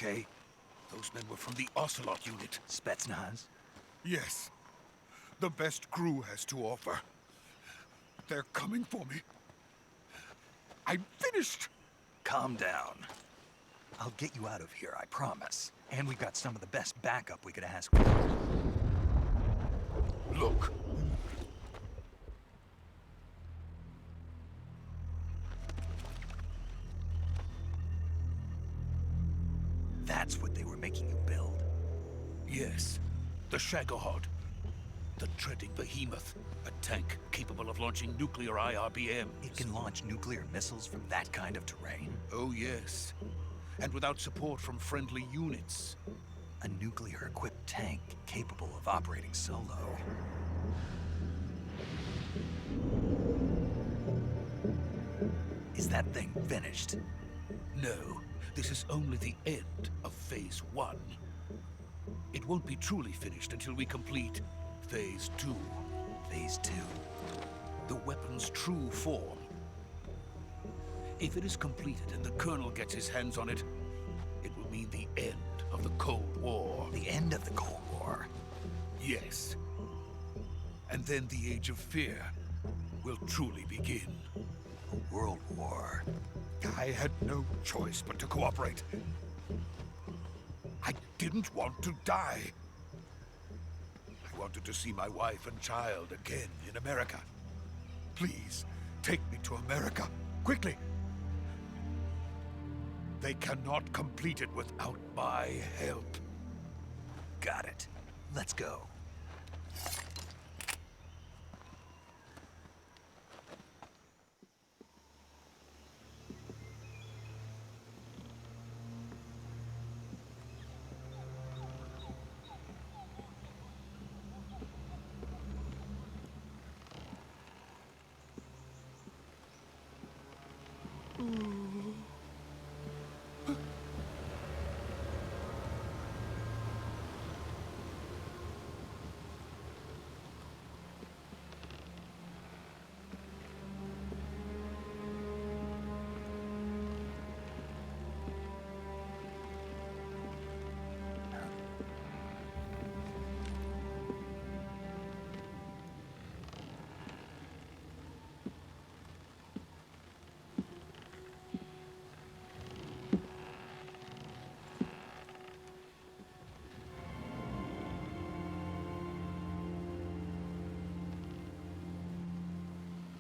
okay? Those men were from the Ocelot unit. Spetsnaz? Yes. The best crew has to offer. They're coming for me. I'm finished! Calm down. I'll get you out of here, I promise. And we've got some of the best backup we could ask for. Look. That's what they were making you build? Yes. The Shagohod. The treading behemoth. A tank capable of launching nuclear IRBMs. It can launch nuclear missiles from that kind of terrain? Oh, yes. And without support from friendly units. A nuclear-equipped tank capable of operating solo. Is that thing finished? No. This is only the end of Phase 1. It won't be truly finished until we complete Phase 2. Phase 2? The weapon's true form. If it is completed and the Colonel gets his hands on it, it will mean the end of the Cold War. The end of the Cold War? Yes. And then the Age of Fear will truly begin. A world war. I had no choice but to cooperate. I didn't want to die. I wanted to see my wife and child again in America. Please, take me to America, quickly. They cannot complete it without my help. Got it. Let's go.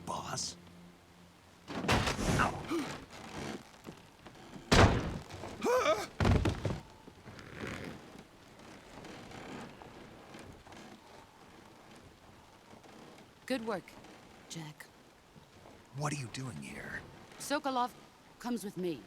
Boss? Good work, Jack. What are you doing here? Sokolov comes with me.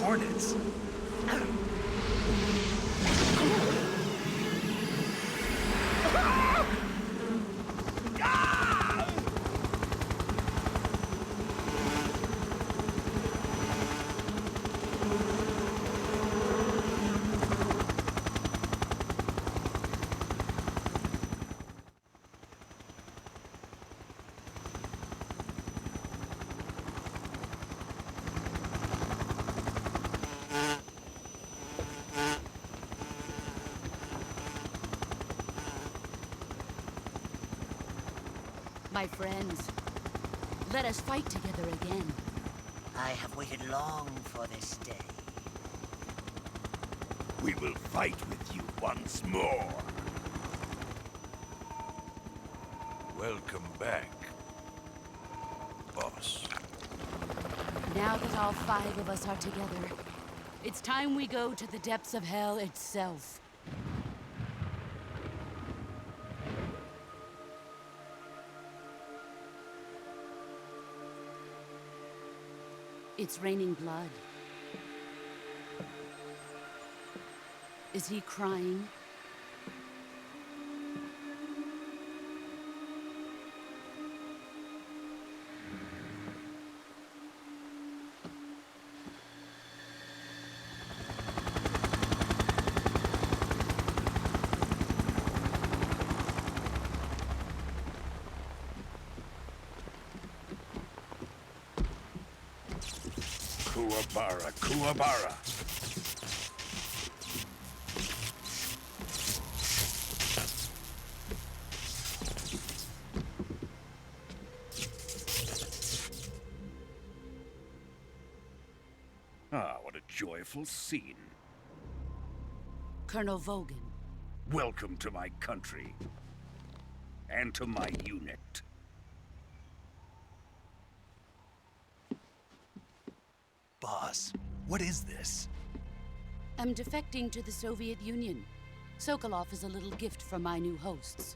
Hornets? My friends, let us fight together again. I have waited long for this day. We will fight with you once more. Welcome back, boss. Now that all 5 of us are together, it's time we go to the depths of hell itself. It's raining blood. Is he crying? Kuwabara, Kuwabara. Ah, what a joyful scene. Colonel Vogan. Welcome to my country. And to my unit. Boss, what is this? I'm defecting to the Soviet Union. Sokolov is a little gift from my new hosts.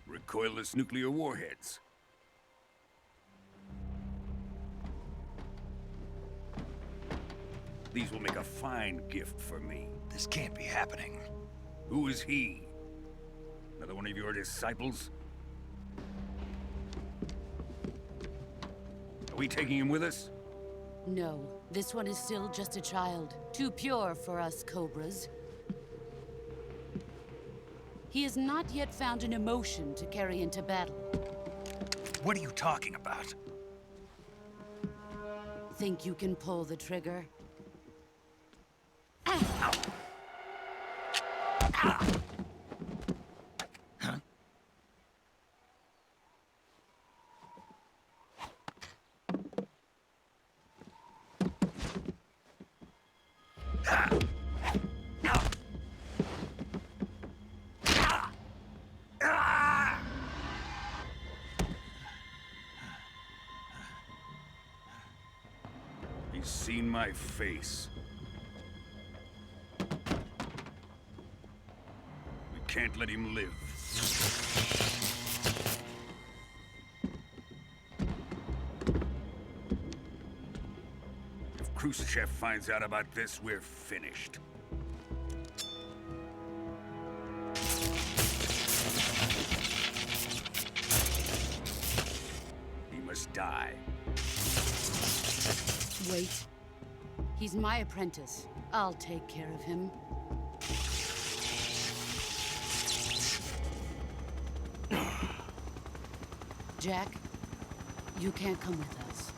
Recoilless nuclear warheads. These will make a fine gift for me. This can't be happening. Who is he? Another one of your disciples? Are we taking him with us? No, this one is still just a child. Too pure for us Cobras. He has not yet found an emotion to carry into battle. What are you talking about? Think you can pull the trigger? He's seen my face. We can't let him live. If Khrushchev finds out about this, we're finished. He must die. Wait. He's my apprentice. I'll take care of him. Jack, you can't come with us.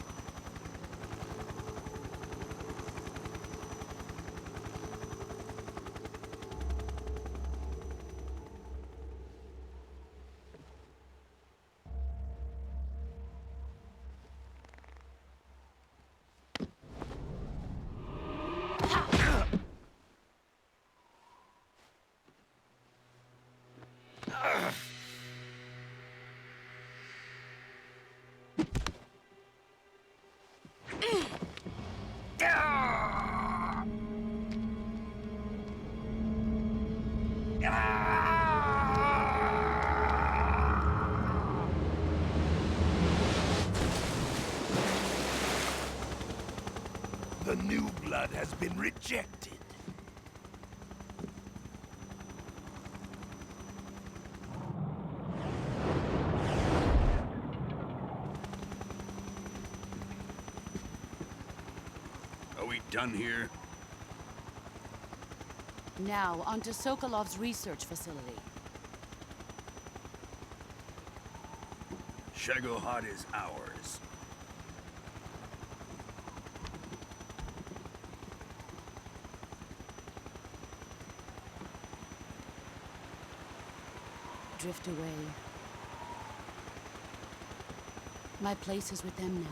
The new blood has been rejected. Are we done here? Now, onto Sokolov's research facility. Shagohod is ours. Drift away. My place is with them now.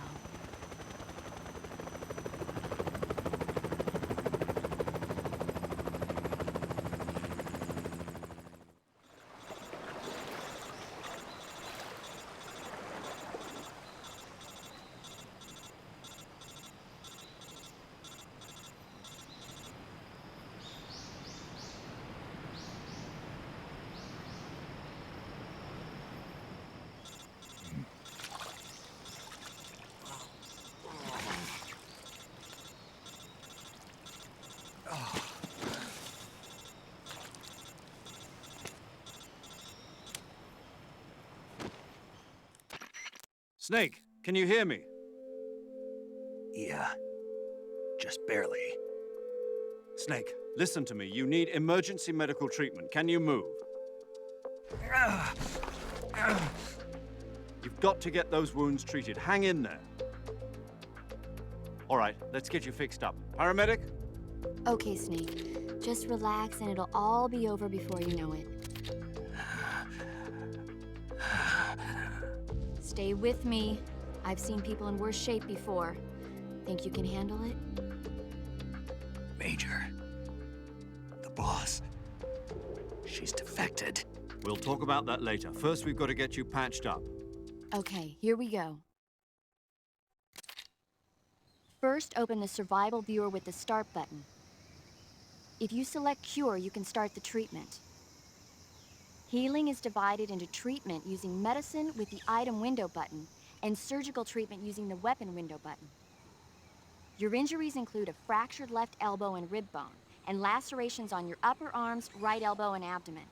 Snake, can you hear me? Yeah. Just barely. Snake, listen to me. You need emergency medical treatment. Can you move? You've got to get those wounds treated. Hang in there. All right, let's get you fixed up. Paramedic? Okay, Snake. Just relax and it'll all be over before you know it. Stay with me. I've seen people in worse shape before. Think you can handle it? Major, the boss, she's defected. We'll talk about that later. First, we've got to get you patched up. Okay, here we go. First, open the survival viewer with the start button. If you select cure, you can start the treatment. Healing is divided into treatment using medicine with the item window button and surgical treatment using the weapon window button. Your injuries include a fractured left elbow and rib bone and lacerations on your upper arms, right elbow, and abdomen.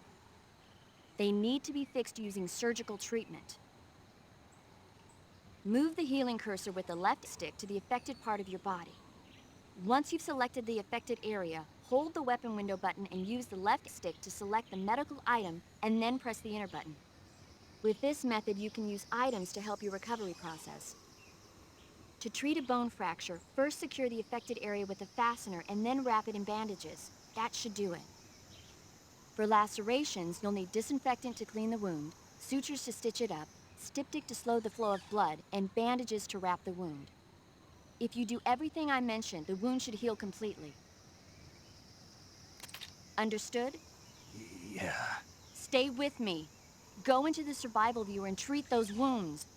They need to be fixed using surgical treatment. Move the healing cursor with the left stick to the affected part of your body. Once you've selected the affected area, hold the weapon window button and use the left stick to select the medical item and then press the enter button. With this method, you can use items to help your recovery process. To treat a bone fracture, first secure the affected area with a fastener and then wrap it in bandages. That should do it. For lacerations, you'll need disinfectant to clean the wound, sutures to stitch it up, styptic to slow the flow of blood, and bandages to wrap the wound. If you do everything I mentioned, the wound should heal completely. Understood? Yeah. Stay with me. Go into the survival viewer and treat those wounds.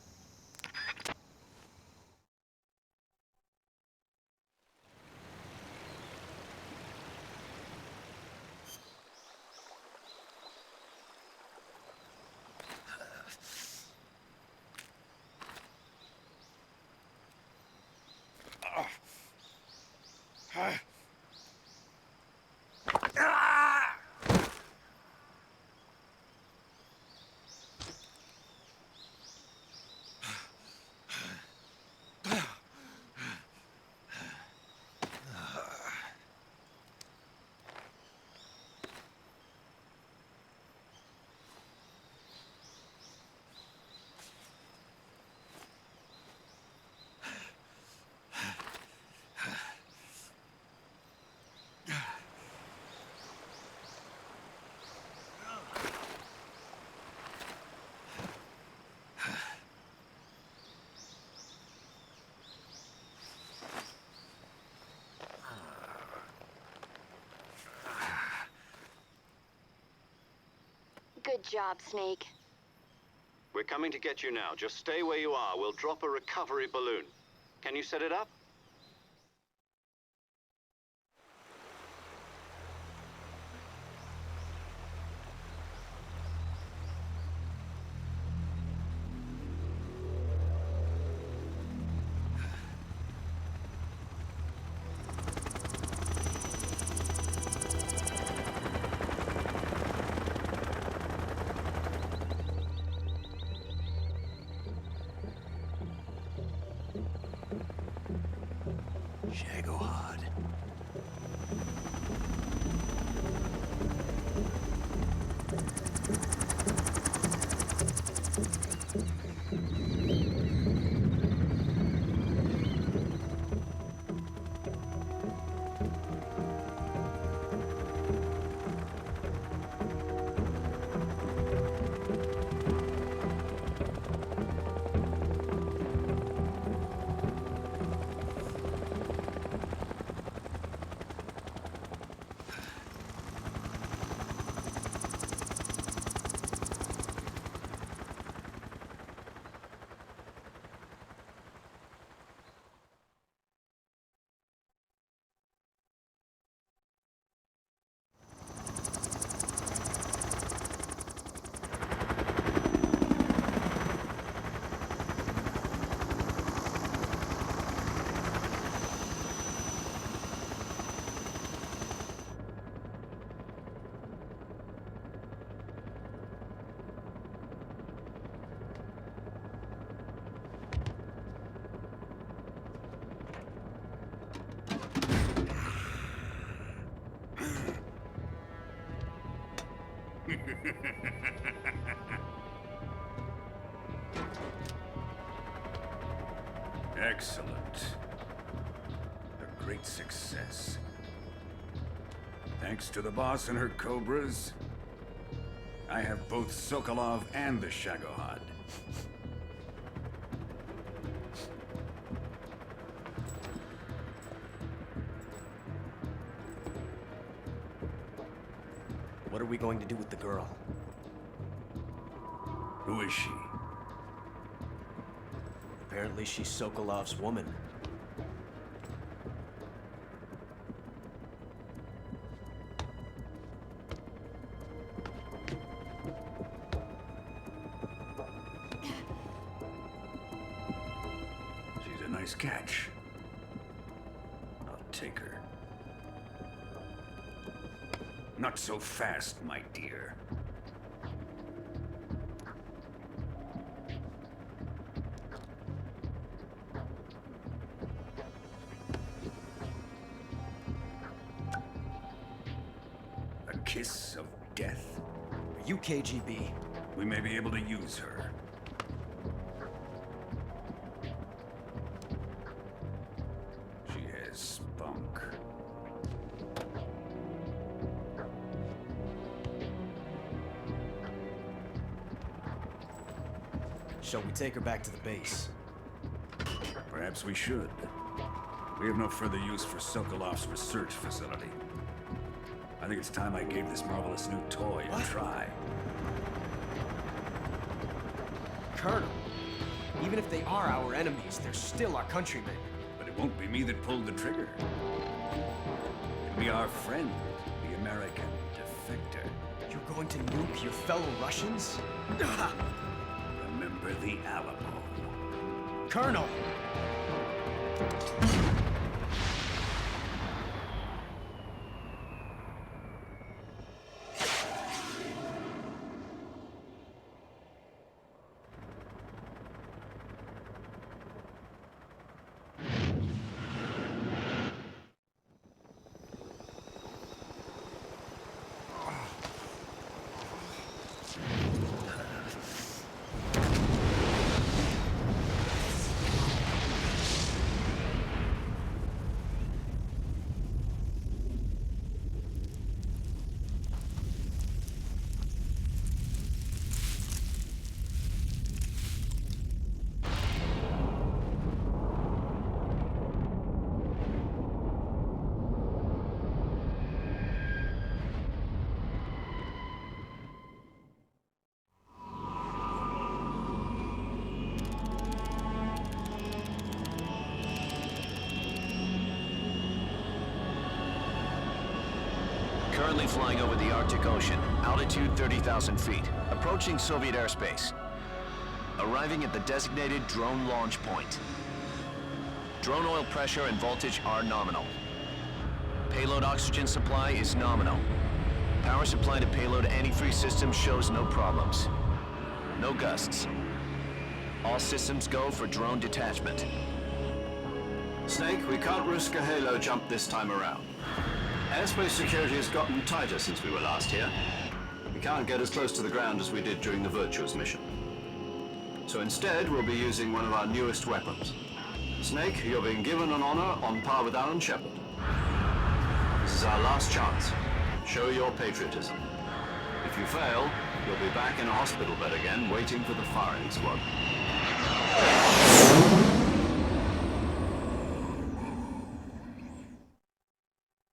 Good job, Snake. We're coming to get you now. Just stay where you are. We'll drop a recovery balloon. Can you set it up? Shagohod. Excellent. great success. Thanks to the boss and her cobras, I have both Sokolov and the Shagohod. What are we going to do with the girl? Who is she? Apparently she's Sokolov's woman. She's a nice catch. I'll take her. Not so fast, my dear. A kiss of death? Are you KGB? We may be able to use her. She has spunk. Shall we take her back to the base? Perhaps we should. We have no further use for Sokolov's research facility. I think it's time I gave this marvelous new toy a try. Colonel, even if they are our enemies, they're still our countrymen. But it won't be me that pulled the trigger. It'll be our friend, the American defector. You're going to nuke your fellow Russians? Remember the Alamo. Colonel! Currently flying over the Arctic Ocean, altitude 30,000 feet, approaching Soviet airspace. Arriving at the designated drone launch point. Drone oil pressure and voltage are nominal. Payload oxygen supply is nominal. Power supply to payload antifreeze system shows no problems. No gusts. All systems go for drone detachment. Snake, we can't risk a halo jump this time around. Airspace security has gotten tighter since we were last here. We can't get as close to the ground as we did during the Virtuous mission. So instead, we'll be using one of our newest weapons. Snake, you're being given an honor on par with Alan Shepard. This is our last chance. Show your patriotism. If you fail, you'll be back in a hospital bed again, waiting for the firing squad.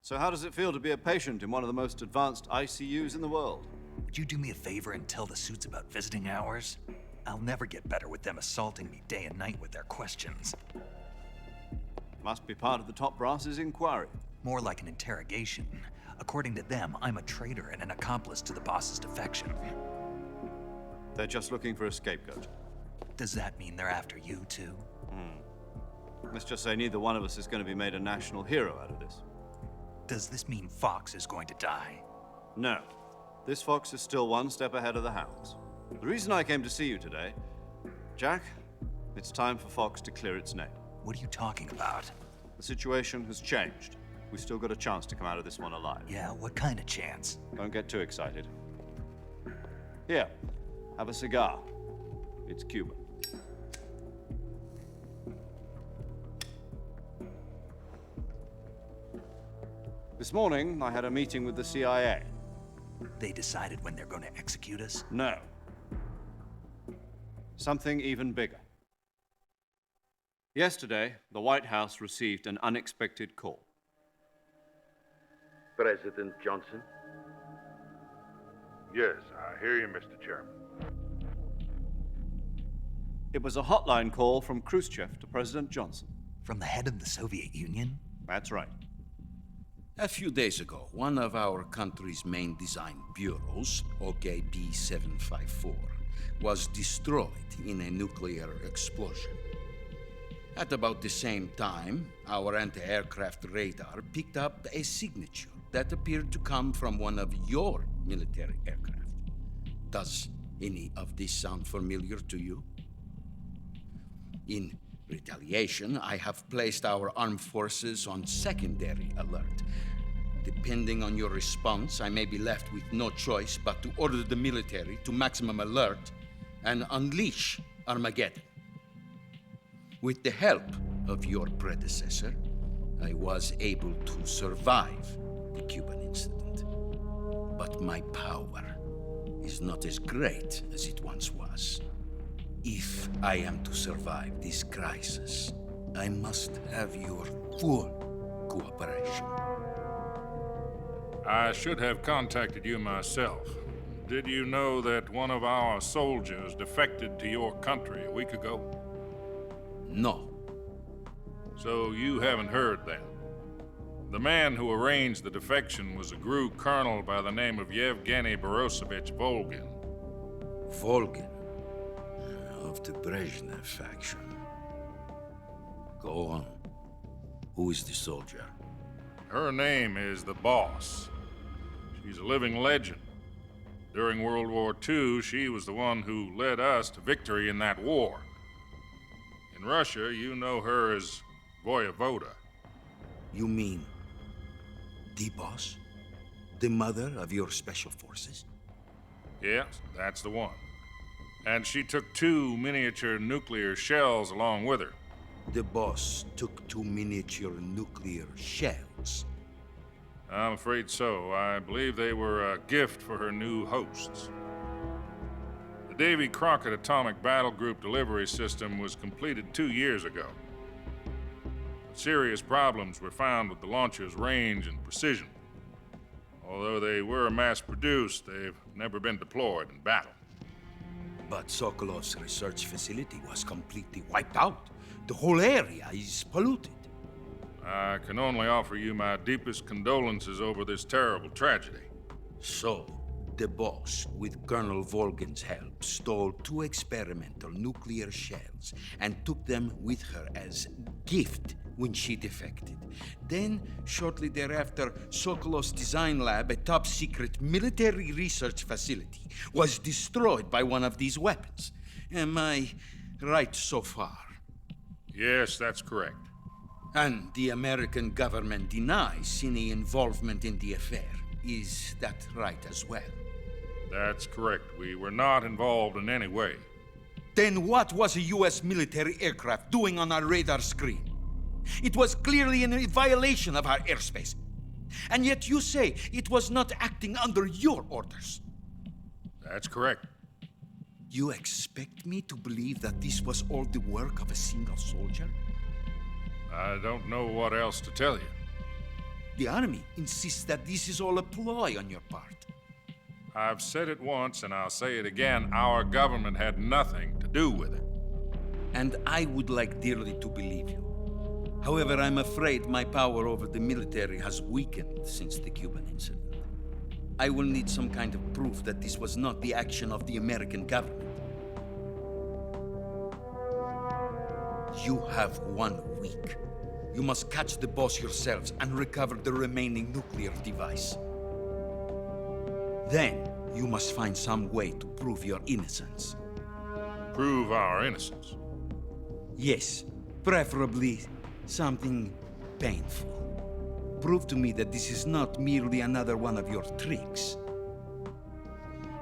So how does it feel to be a patient in one of the most advanced ICUs in the world? Would you do me a favor and tell the suits about visiting hours? I'll never get better with them assaulting me day and night with their questions. Must be part of the top brass's inquiry. More like an interrogation. According to them, I'm a traitor and an accomplice to the boss's defection. They're just looking for a scapegoat. Does that mean they're after you, too? Let's just say neither one of us is going to be made a national hero out of this. Does this mean Fox is going to die? No. This fox is still one step ahead of the hounds. The reason I came to see you today, Jack, it's time for Fox to clear its name. What are you talking about? The situation has changed. We've still got a chance to come out of this one alive. Yeah, what kind of chance? Don't get too excited. Here, have a cigar. It's Cuban. This morning, I had a meeting with the CIA. They decided when they're going to execute us? No. Something even bigger. Yesterday, the White House received an unexpected call. President Johnson? Yes, I hear you, Mr. Chairman. It was a hotline call from Khrushchev to President Johnson. From the head of the Soviet Union? That's right. A few days ago, one of our country's main design bureaus, OKB 754, was destroyed in a nuclear explosion. At about the same time, our anti-aircraft radar picked up a signature that appeared to come from one of your military aircraft. Does any of this sound familiar to you? In retaliation, I have placed our armed forces on secondary alert. Depending on your response, I may be left with no choice but to order the military to maximum alert and unleash Armageddon. With the help of your predecessor, I was able to survive the Cuban incident. But my power is not as great as it once was. If I am to survive this crisis, I must have your full cooperation. I should have contacted you myself. Did you know that one of our soldiers defected to your country a week ago? No. So you haven't heard then. The man who arranged the defection was a GRU colonel by the name of Yevgeny Borosovich Volgin. Volgin? Of the Brezhnev faction. Go on. Who is the soldier? Her name is the Boss. She's a living legend. During World War II, she was the one who led us to victory in that war. In Russia, you know her as Voyevoda. You mean the Boss? The mother of your special forces? Yes, that's the one. And she took 2 miniature nuclear shells along with her. The Boss took 2 miniature nuclear shells? I'm afraid so. I believe they were a gift for her new hosts. The Davy Crockett Atomic Battle Group delivery system was completed 2 years ago. Serious problems were found with the launcher's range and precision. Although they were mass-produced, they've never been deployed in battle. But Sokolov's research facility was completely wiped out. The whole area is polluted. I can only offer you my deepest condolences over this terrible tragedy. So, the Boss, with Colonel Volgin's help, stole 2 experimental nuclear shells and took them with her as gift when she defected. Then, shortly thereafter, Sokolov's design lab, a top-secret military research facility, was destroyed by one of these weapons. Am I right so far? Yes, that's correct. And the American government denies any involvement in the affair. Is that right as well? That's correct. We were not involved in any way. Then what was a U.S. military aircraft doing on our radar screen? It was clearly in violation of our airspace. And yet you say it was not acting under your orders. That's correct. You expect me to believe that this was all the work of a single soldier? I don't know what else to tell you. The Army insists that this is all a ploy on your part. I've said it once and I'll say it again. Our government had nothing to do with it. And I would like dearly to believe you. However, I'm afraid my power over the military has weakened since the Cuban incident. I will need some kind of proof that this was not the action of the American government. You have 1 week. You must catch the Boss yourselves and recover the remaining nuclear device. Then, you must find some way to prove your innocence. Prove our innocence? Yes, preferably something painful. Prove to me that this is not merely another one of your tricks.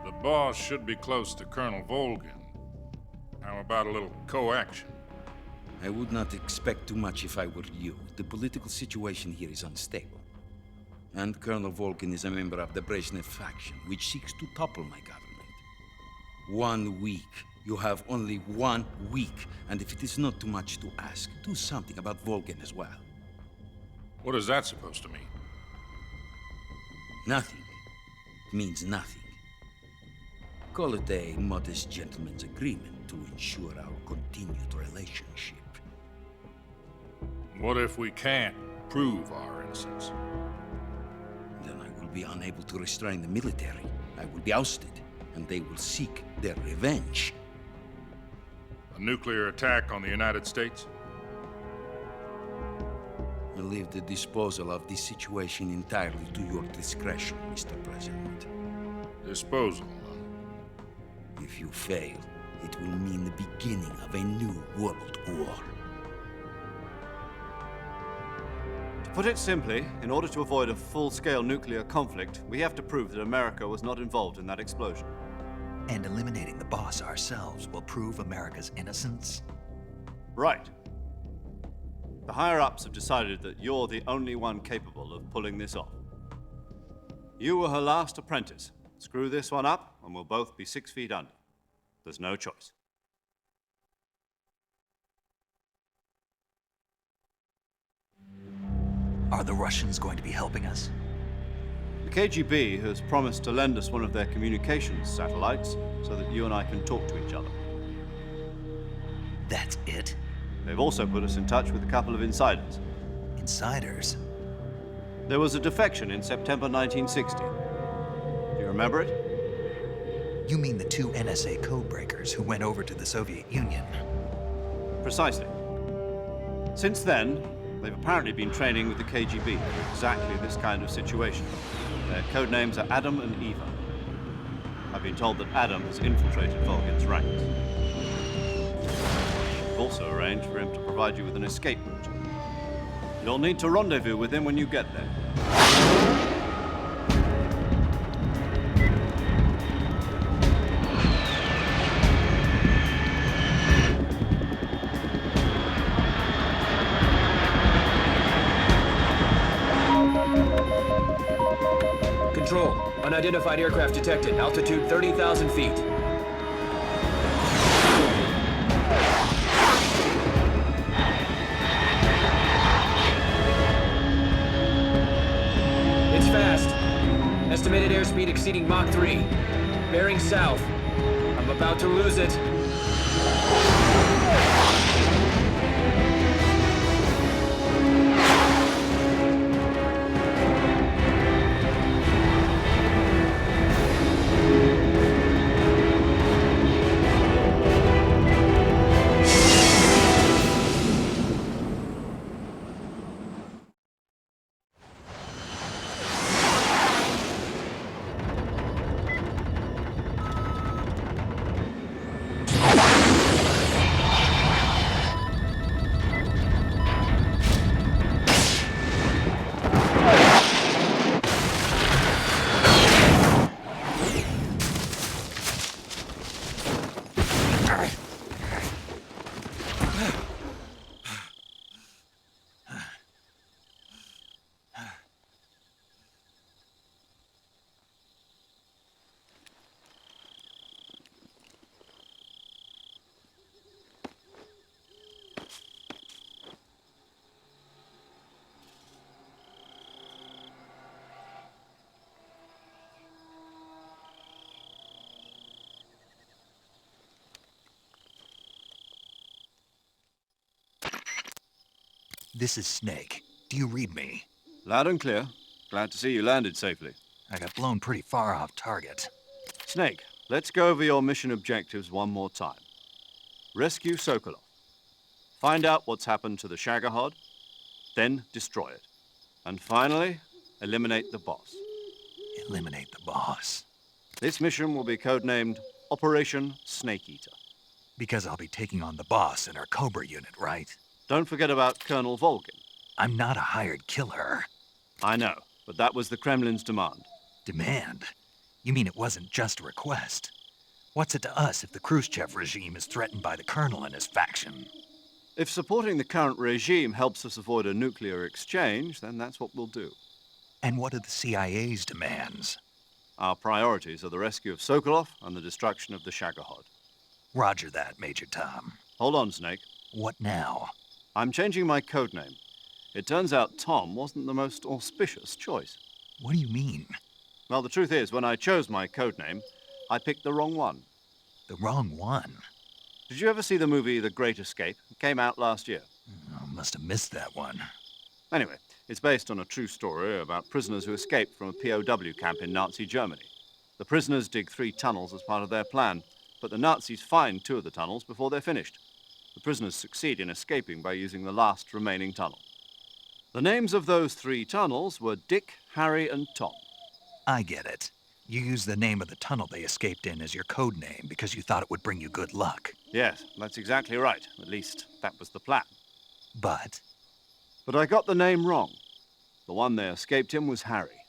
The Boss should be close to Colonel Volgin. How about a little co-action? I would not expect too much if I were you. The political situation here is unstable. And Colonel Volkin is a member of the Brezhnev faction, which seeks to topple my government. 1 week. You have only 1 week, and if it is not too much to ask, do something about Volkin as well. What is that supposed to mean? Nothing. It means nothing. Call it a modest gentleman's agreement to ensure our continued relationship. What if we can't prove our innocence? Then I will be unable to restrain the military. I will be ousted, and they will seek their revenge. A nuclear attack on the United States? I leave the disposal of this situation entirely to your discretion, Mr. President. Disposal, huh? If you fail, it will mean the beginning of a new world war. To put it simply, in order to avoid a full-scale nuclear conflict, we have to prove that America was not involved in that explosion. And eliminating the boss ourselves will prove America's innocence? Right. The higher-ups have decided that you're the only one capable of pulling this off. You were her last apprentice. Screw this one up, and we'll both be 6 feet under. There's no choice. Are the Russians going to be helping us? The KGB has promised to lend us one of their communications satellites so that you and I can talk to each other. That's it? They've also put us in touch with a couple of insiders. Insiders? There was a defection in September 1960. Do you remember it? You mean the 2 NSA codebreakers who went over to the Soviet Union? Precisely. Since then, they've apparently been training with the KGB for exactly this kind of situation. Their code names are Adam and Eva. I've been told that Adam has infiltrated Volgin's ranks. I've also arranged for him to provide you with an escape route. You'll need to rendezvous with him when you get there. Control. Unidentified aircraft detected. Altitude 30,000 feet. It's fast. Estimated airspeed exceeding Mach 3. Bearing south. I'm about to lose it. This is Snake. Do you read me? Loud and clear. Glad to see you landed safely. I got blown pretty far off target. Snake, let's go over your mission objectives one more time. Rescue Sokolov. Find out what's happened to the Shagohod, then destroy it. And finally, eliminate the boss. Eliminate the boss? This mission will be codenamed Operation Snake Eater. Because I'll be taking on the boss in our Cobra unit, right? Don't forget about Colonel Volkin. I'm not a hired killer. I know, but that was the Kremlin's demand. Demand? You mean it wasn't just a request? What's it to us if the Khrushchev regime is threatened by the Colonel and his faction? If supporting the current regime helps us avoid a nuclear exchange, then that's what we'll do. And what are the CIA's demands? Our priorities are the rescue of Sokolov and the destruction of the Shagohod. Roger that, Major Tom. Hold on, Snake. What now? I'm changing my codename. It turns out Tom wasn't the most auspicious choice. What do you mean? Well, the truth is, when I chose my codename, I picked the wrong one. The wrong one? Did you ever see the movie The Great Escape? It came out last year. Oh, must have missed that one. Anyway, it's based on a true story about prisoners who escaped from a POW camp in Nazi Germany. The prisoners dig 3 tunnels as part of their plan, but the Nazis find 2 of the tunnels before they're finished. The prisoners succeed in escaping by using the last remaining tunnel. The names of those 3 tunnels were Dick, Harry, and Tom. I get it. You used the name of the tunnel they escaped in as your code name because you thought it would bring you good luck. Yes, that's exactly right. At least, that was the plan. But I got the name wrong. The one they escaped in was Harry.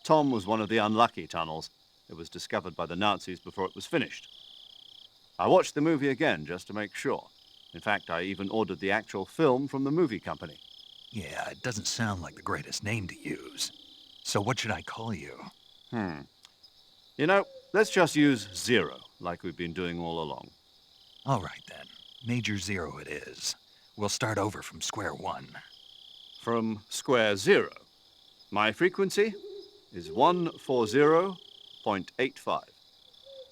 Tom was one of the unlucky tunnels. It was discovered by the Nazis before it was finished. I watched the movie again just to make sure. In fact, I even ordered the actual film from the movie company. yeah, it doesn't sound like the greatest name to use. So what should I call you? You know, let's just use Zero, like we've been doing all along. All right, then. Major Zero it is. We'll start over from square one. From square zero. My frequency is 140.85.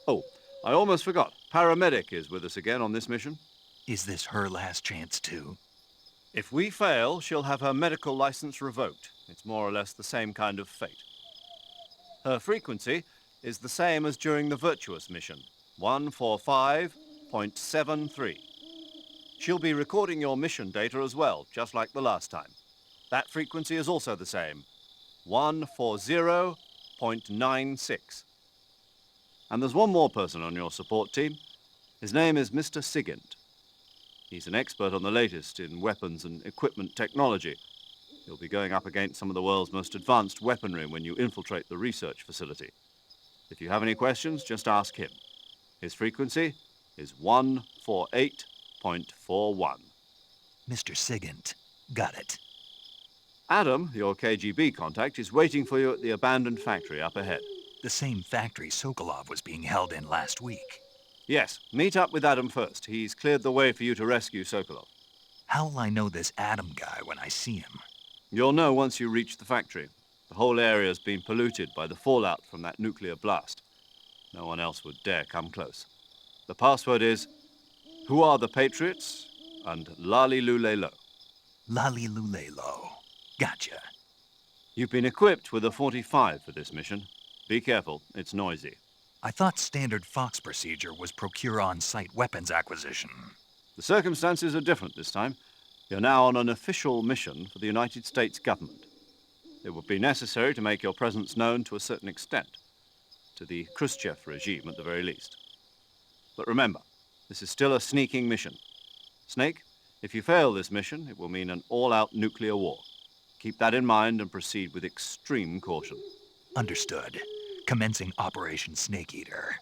Oh, I almost forgot. Paramedic is with us again on this mission. Is this her last chance, too? If we fail, she'll have her medical license revoked. It's more or less the same kind of fate. Her frequency is the same as during the Virtuous mission, 145.73. She'll be recording your mission data as well, just like the last time. That frequency is also the same, 140.96. And there's one more person on your support team. His name is Mr. Sigint. He's an expert on the latest in weapons and equipment technology. You'll be going up against some of the world's most advanced weaponry when you infiltrate the research facility. If you have any questions, just ask him. His frequency is 148.41. Mr. Sigint. Got it. Adam, your KGB contact, is waiting for you at the abandoned factory up ahead. The same factory Sokolov was being held in last week. Yes, meet up with Adam first. He's cleared the way for you to rescue Sokolov. How will I know this Adam guy when I see him? You'll know once you reach the factory. The whole area's been polluted by the fallout from that nuclear blast. No one else would dare come close. The password is, "Who are the Patriots?" and Lali Lule Lo. Lali Lule Lo. Gotcha. You've been equipped with a 45 for this mission. Be careful, it's noisy. I thought standard Fox procedure was procure on-site weapons acquisition. The circumstances are different this time. You're now on an official mission for the United States government. It would be necessary to make your presence known to a certain extent, to the Khrushchev regime at the very least. But remember, this is still a sneaking mission. Snake, if you fail this mission, it will mean an all-out nuclear war. Keep that in mind and proceed with extreme caution. Understood. Commencing Operation Snake Eater.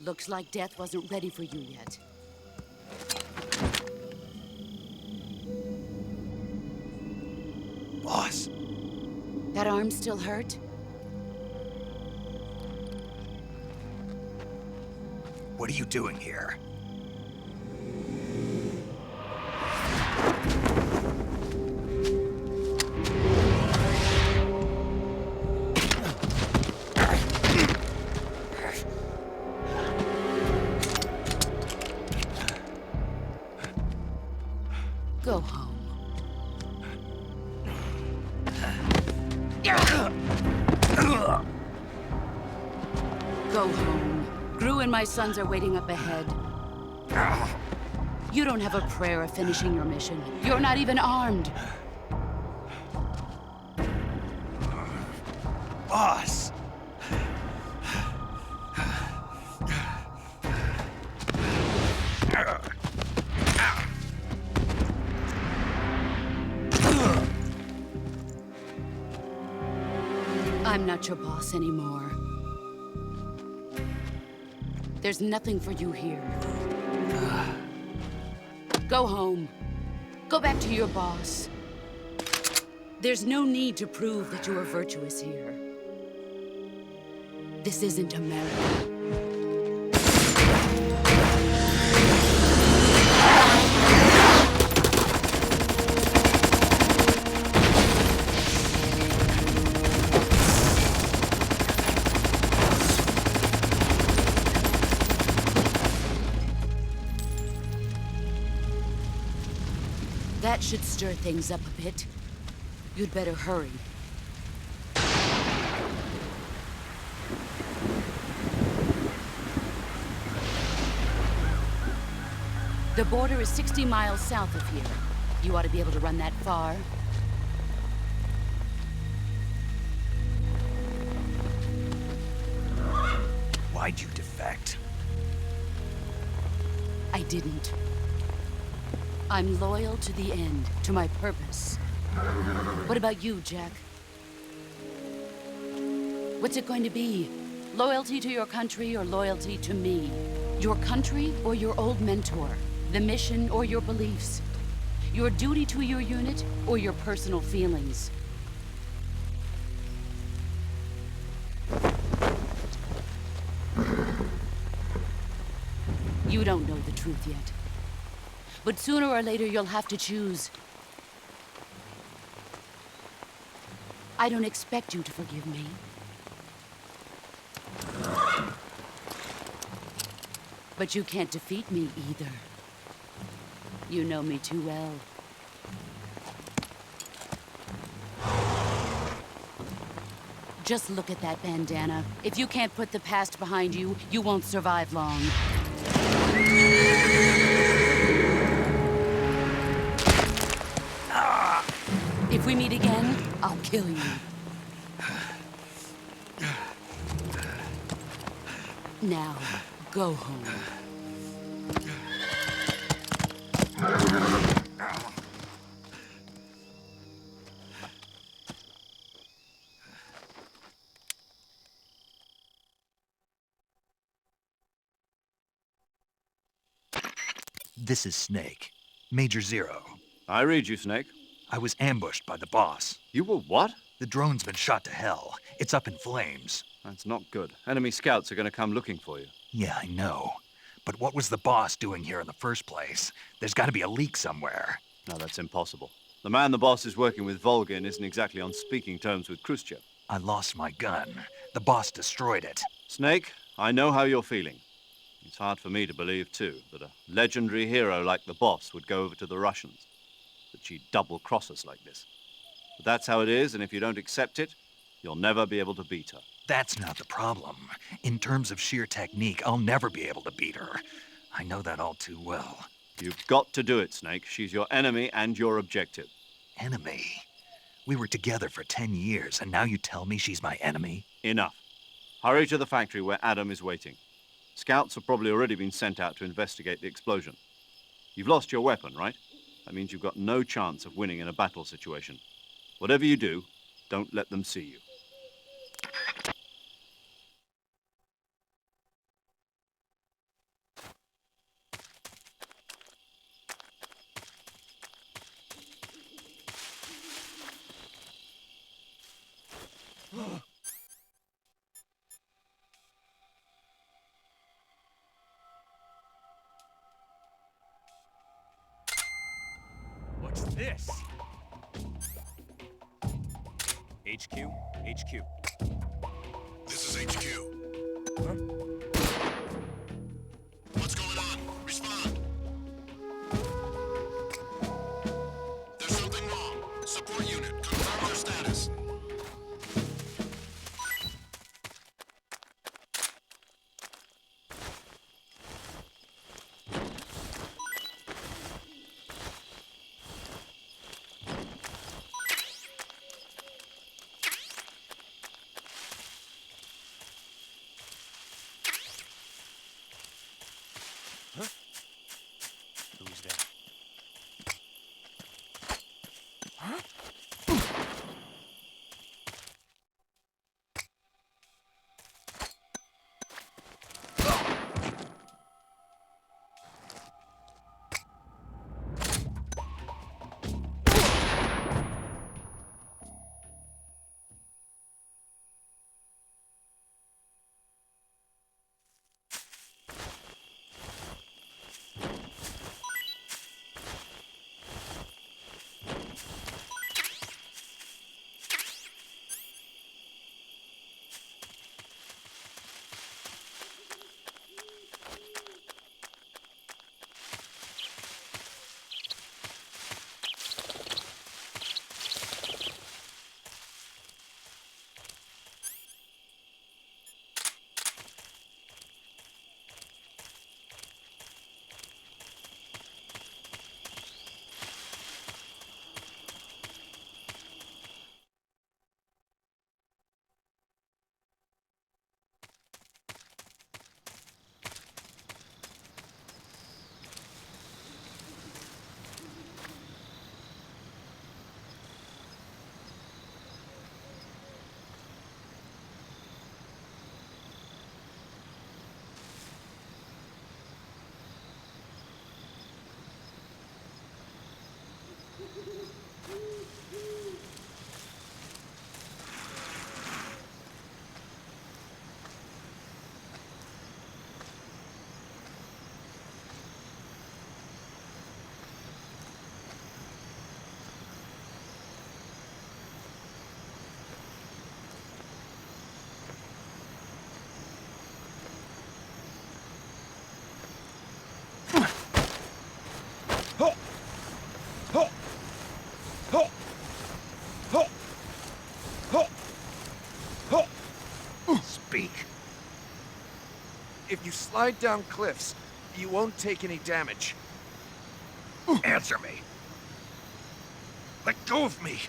Looks like death wasn't ready for you yet. Boss. That arm still hurt? What are you doing here? Go home. Go home. Gru and my sons are waiting up ahead. You don't have a prayer of finishing your mission. You're not even armed. Boss! I'm not your boss anymore. There's nothing for you here. Go home. Go back to your boss. There's no need to prove that you are virtuous here. This isn't America. That should stir things up a bit. You'd better hurry. The border is 60 miles south of here. You ought to be able to run that far. Why'd you defect? I didn't. I'm loyal to the end, to my purpose. What about you, Jack? What's it going to be? Loyalty to your country or loyalty to me? Your country or your old mentor? The mission or your beliefs? Your duty to your unit or your personal feelings? You don't know the truth yet. But sooner or later, you'll have to choose. I don't expect you to forgive me. But you can't defeat me either. You know me too well. Just look at that bandana. If you can't put the past behind you, you won't survive long. If we meet again, I'll kill you. Now, go home. This is Snake. Major Zero. I read you, Snake. I was ambushed by the boss. You were what? The drone's been shot to hell. It's up in flames. That's not good. Enemy scouts are going to come looking for you. Yeah, I know. But what was the boss doing here in the first place? There's got to be a leak somewhere. No, that's impossible. The man the boss is working with, Volgin, isn't exactly on speaking terms with Khrushchev. I lost my gun. The boss destroyed it. Snake, I know how you're feeling. It's hard for me to believe, too, that a legendary hero like the boss would go over to the Russians. That she'd double-cross us like this. But that's how it is, and if you don't accept it, you'll never be able to beat her. That's not the problem. In terms of sheer technique, I'll never be able to beat her. I know that all too well. You've got to do it, Snake. She's your enemy and your objective. Enemy? We were together for 10 years, and now you tell me she's my enemy? Enough. Hurry to the factory where Adam is waiting. Scouts have probably already been sent out to investigate the explosion. You've lost your weapon, right? That means you've got no chance of winning in a battle situation. Whatever you do, don't let them see you. this? HQ? HQ. This is HQ. Huh? What's going on? Respond. There's something wrong. Support unit, confirm their status. Who's there? Speak. If you slide down cliffs, you won't take any damage. Answer me. Let go of me.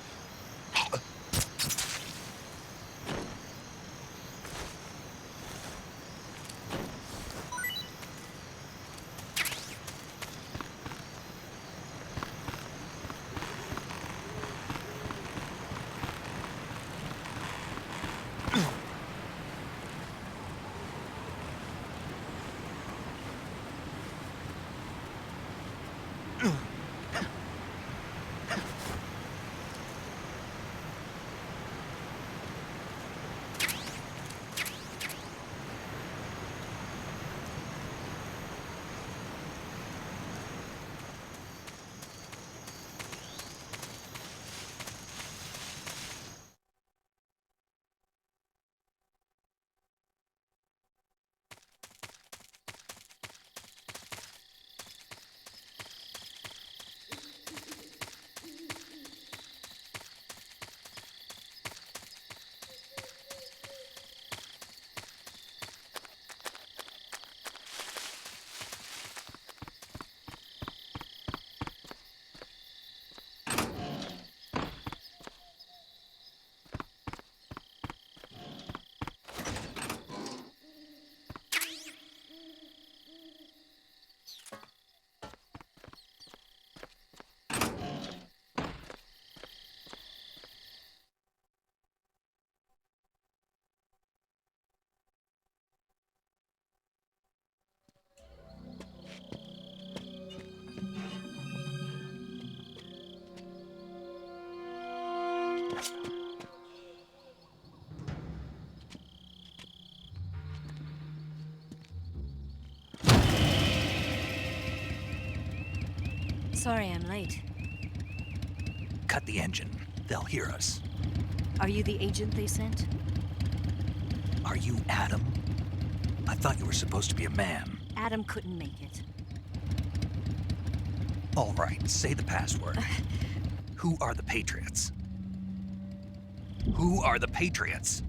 Sorry I'm late. cut the engine. They'll hear us. Are you the agent they sent? Are you Adam? I thought you were supposed to be a man. Adam couldn't make it. All right, say the password. Who are the Patriots? Who are the Patriots?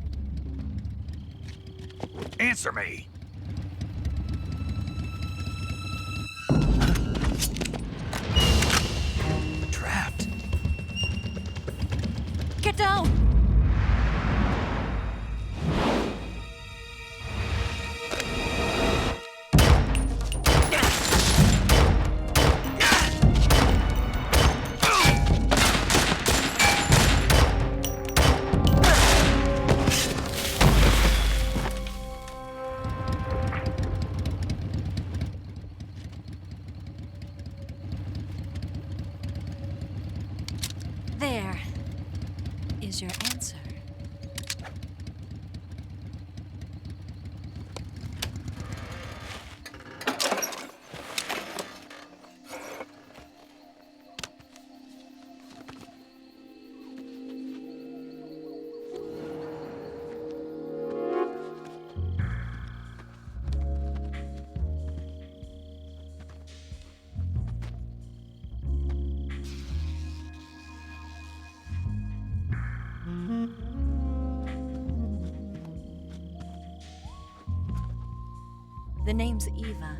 Answer me! Trapped. Get down! There is your answer. The name's Eva.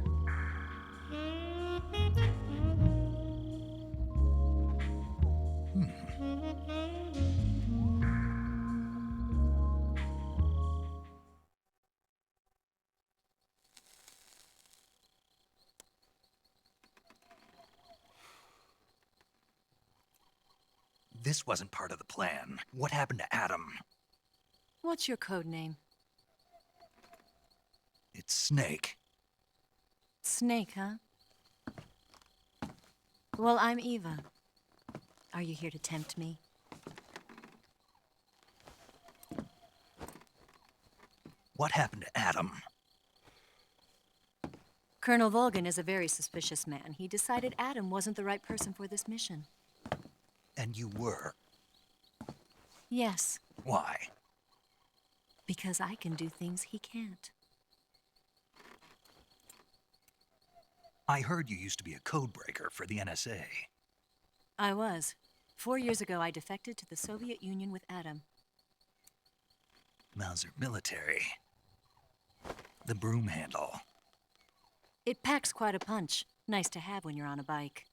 This wasn't part of the plan. What happened to Adam? What's your code name? It's Snake. Snake, huh? Well, I'm Eva. Are you here to tempt me? What happened to Adam? Colonel Volgan is a very suspicious man. He decided Adam wasn't the right person for this mission. And you were? Yes. Why? Because I can do things he can't. I heard you used to be a codebreaker for the NSA. I was. 4 years ago, I defected to the Soviet Union with Adam. Mauser military. The broom handle. It packs quite a punch. Nice to have when you're on a bike.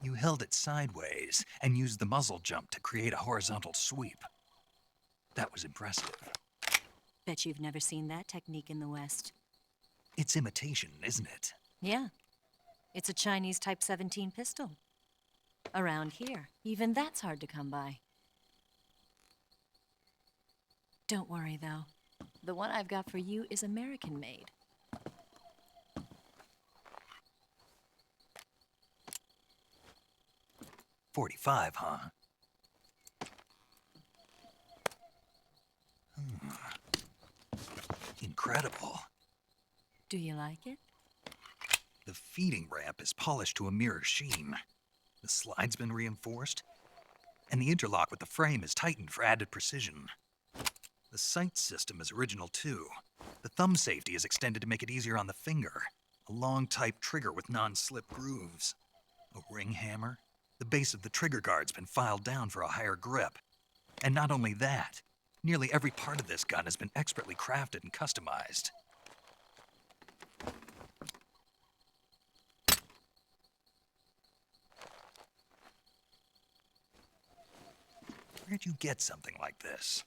You held it sideways and used the muzzle jump to create a horizontal sweep. That was impressive. Bet you've never seen that technique in the West. It's imitation, isn't it? Yeah. It's a Chinese Type 17 pistol. Around here, even that's hard to come by. Don't worry, though. The one I've got for you is American-made. .45, huh? Incredible. Do you like it? The feeding ramp is polished to a mirror sheen. The slide's been reinforced, and the interlock with the frame is tightened for added precision. The sight system is original too. The thumb safety is extended to make it easier on the finger. A long type trigger with non-slip grooves. A ring hammer. The base of the trigger guard's been filed down for a higher grip. And not only that, nearly every part of this gun has been expertly crafted and customized. Where'd you get something like this?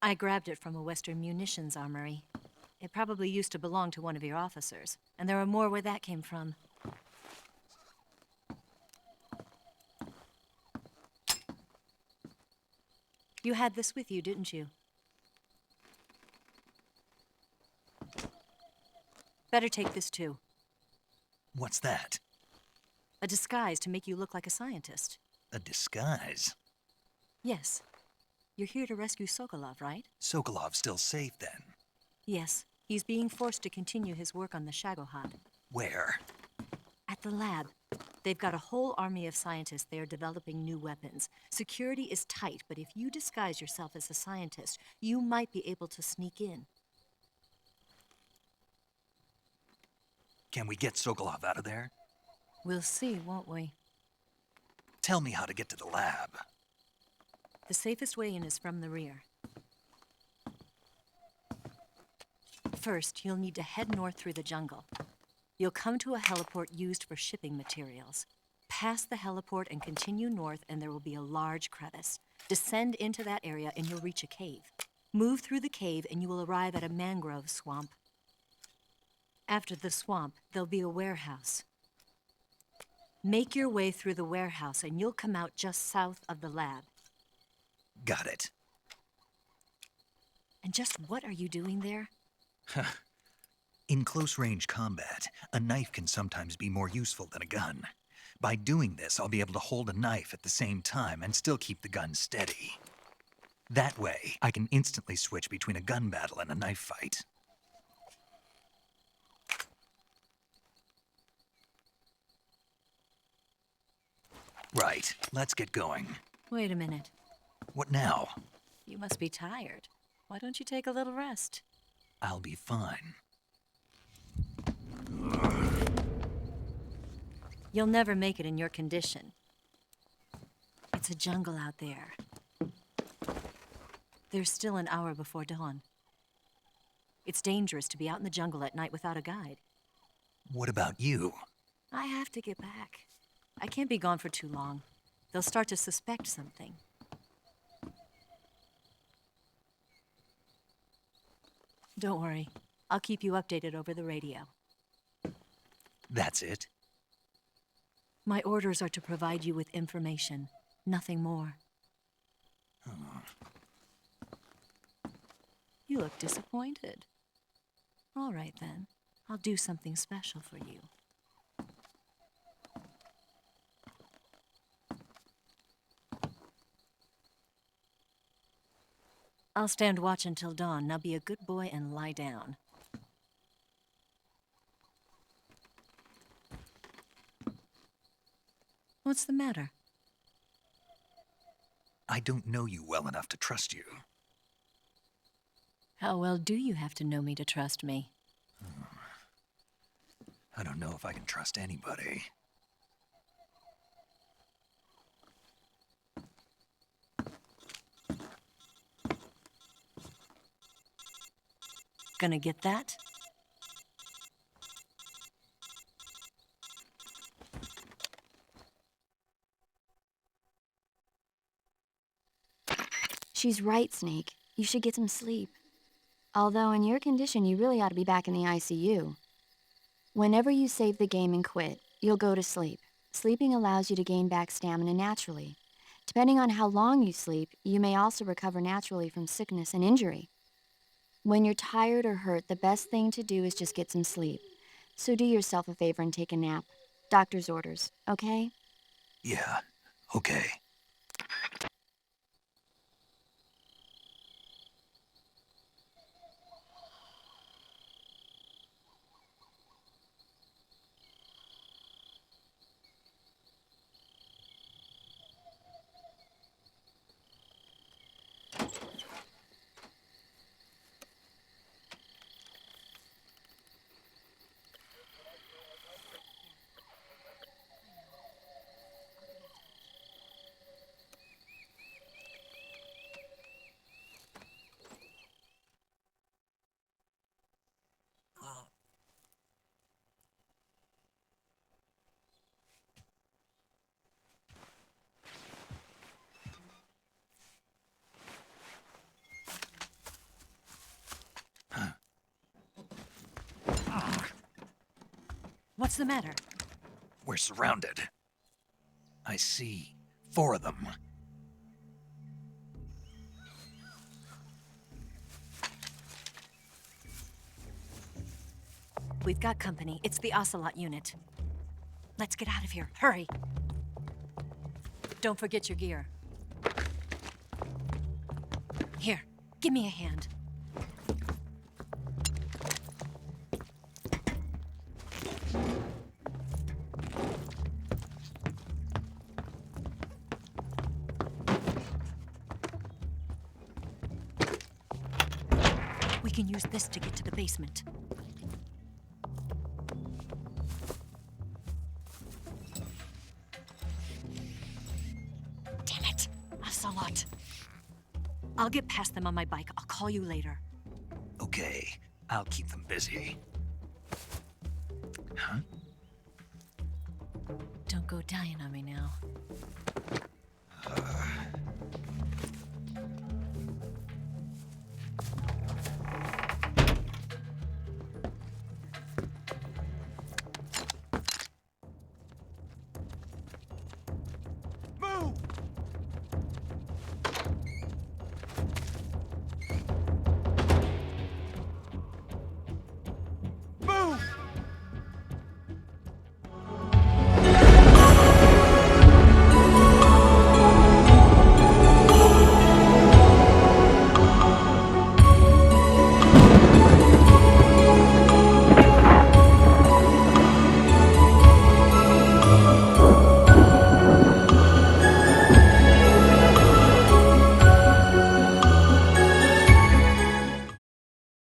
I grabbed it from a Western munitions armory. It probably used to belong to one of your officers, and there are more where that came from. You had this with you, didn't you? Better take this too. What's that? A disguise to make you look like a scientist. A disguise? Yes. You're here to rescue Sokolov, right? Sokolov's still safe, then? Yes. He's being forced to continue his work on the Shagohod. Where? At the lab. They've got a whole army of scientists there developing new weapons. Security is tight, but if you disguise yourself as a scientist, you might be able to sneak in. Can we get Sokolov out of there? We'll see, won't we? Tell me how to get to the lab. The safest way in is from the rear. First, you'll need to head north through the jungle. You'll come to a heliport used for shipping materials. Pass the heliport and continue north, and there will be a large crevice. Descend into that area, and you'll reach a cave. Move through the cave, and you will arrive at a mangrove swamp. After the swamp, there'll be a warehouse. Make your way through the warehouse, and you'll come out just south of the lab. Got it. And just what are you doing there? In close-range combat, a knife can sometimes be more useful than a gun. By doing this, I'll be able to hold a knife at the same time and still keep the gun steady. That way, I can instantly switch between a gun battle and a knife fight. Right, let's get going. Wait a minute. What now? You must be tired. Why don't you take a little rest? I'll be fine. You'll never make it in your condition. It's a jungle out there. There's still an hour before dawn. It's dangerous to be out in the jungle at night without a guide. What about you? I have to get back. I can't be gone for too long. They'll start to suspect something. Don't worry. I'll keep you updated over the radio. That's it? My orders are to provide you with information, nothing more. You look disappointed. All right, then. I'll do something special for you. I'll stand watch until dawn. Now be a good boy and lie down. What's the matter? I don't know you well enough to trust you. How well do you have to know me to trust me? I don't know if I can trust anybody. Gonna get that? She's right, Snake. You should get some sleep. Although in your condition, you really ought to be back in the ICU. Whenever you save the game and quit, you'll go to sleep. Sleeping allows you to gain back stamina naturally. Depending on how long you sleep, you may also recover naturally from sickness and injury. When you're tired or hurt, the best thing to do is just get some sleep. So do yourself a favor and take a nap. Doctor's orders, okay? Yeah, okay. What's the matter? We're surrounded. I see 4 of them. We've got company. It's the Ocelot unit. Let's get out of here. Hurry. Don't forget your gear. Here, give me a hand. can use this to get to the basement. Damn it! Ocelot. I'll get past them on my bike. I'll call you later. Okay, I'll keep them busy. Huh? Don't go dying on me now.